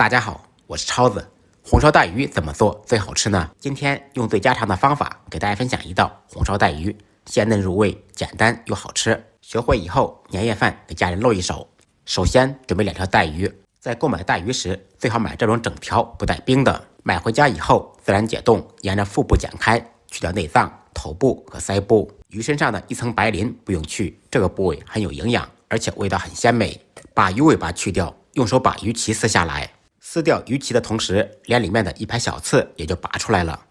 大家好，我是超子。红烧带鱼怎么做最好吃呢？今天用最家常的方法给大家分享一道红烧带鱼，鲜嫩入味，简单又好吃。学会以后，年夜饭给家人露一手。首先准备2条带鱼，在购买带鱼时，最好买这种整条不带冰的。买回家以后自然解冻，沿着腹部剪开，去掉内脏、头部和腮部。鱼身上的一层白鳞不用去，这个部位很有营养，而且味道很鲜美。把鱼尾巴去掉，用手把鱼鳍撕下来。撕掉鱼鳍的同时，连里面的一排小刺也就拔出来了。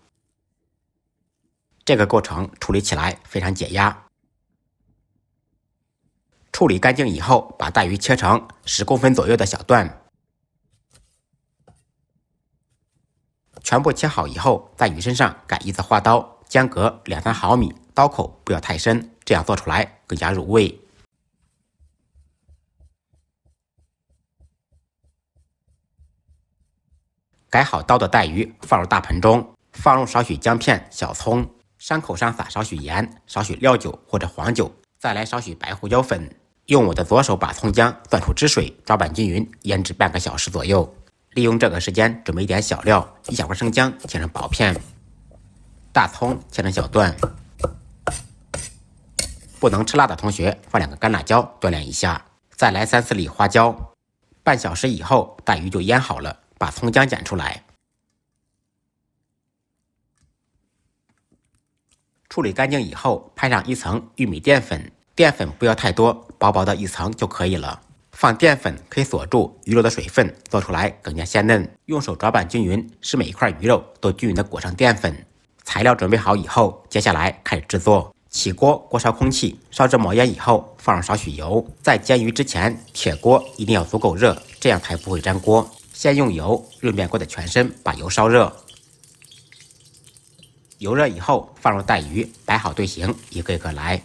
这个过程处理起来非常解压。处理干净以后，把带鱼切成10公分左右的小段。全部切好以后，在鱼身上改一字花刀，间隔2-3毫米，刀口不要太深，这样做出来更加入味。改好刀的带鱼放入大盆中，放入少许姜片、小葱，伤口上撒少许盐、少许料酒或者黄酒，再来少许白胡椒粉。用我的左手把葱姜攥出汁水，抓拌均匀，腌制半个小时左右。利用这个时间准备一点小料：1小块生姜切成薄片，大葱切成小段。不能吃辣的同学放2个干辣椒锻炼一下，再来3-4粒花椒。半小时以后，带鱼就腌好了。把葱姜剪出来，处理干净以后，拍上1层玉米淀粉，淀粉不要太多，薄薄的1层就可以了。放淀粉可以锁住鱼肉的水分，做出来更加鲜嫩。用手抓拌均匀，使每一块鱼肉都均匀的裹上淀粉。材料准备好以后，接下来开始制作。起锅，锅烧空气，烧至冒烟以后，放上少许油。在煎鱼之前，铁锅一定要足够热，这样才不会粘锅。先用油润遍锅的全身，把油烧热。油热以后，放入带鱼，摆好队形，一个个来。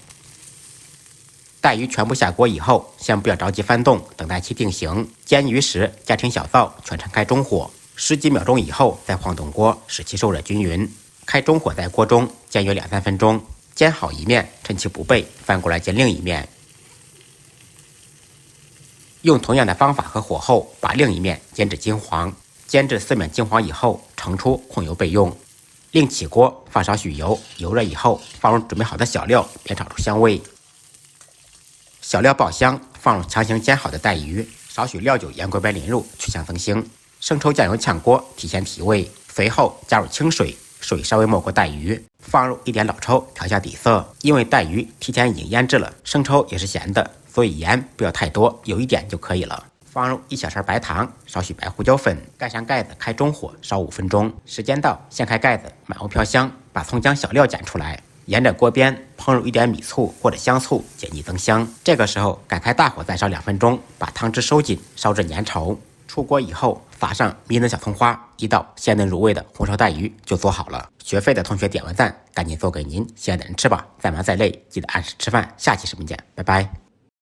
带鱼全部下锅以后，先不要着急翻动，等待其定型。煎鱼时家庭小灶，全程开中火，10几秒钟以后再晃动锅，使其受热均匀。开中火在锅中煎约2-3分钟，煎好一面，趁其不备，翻过来煎另一面。用同样的方法和火候，把另一面煎至金黄。煎至4面金黄以后，盛出控油备用。另起锅，放少许油，油热以后，放入准备好的小料，煸炒出香味。小料爆香，放入强行煎好的带鱼，少许料酒、盐、桂白淋入，去香增腥。生抽、酱油炝锅，提鲜提味。随后加入清水，水稍微没过带鱼，放入一点老抽调下底色。因为带鱼提前已经腌制了，生抽也是咸的，所以盐不要太多，有1点就可以了。放入1小勺白糖，少许白胡椒粉，盖上盖子，开中火烧5分钟。时间到，掀开盖子，满屋飘香，把葱姜小料捡出来，沿着锅边烹入一点米醋或者香醋，解腻增香。这个时候改开大火再烧2分钟，把汤汁收紧，烧至粘稠。出锅以后，撒上迷人小葱花，一道鲜嫩入味的红烧带鱼就做好了。学会的同学点完赞，赶紧做给您心爱的人吃吧。再忙再累，记得按时吃饭。下期视频见，拜拜。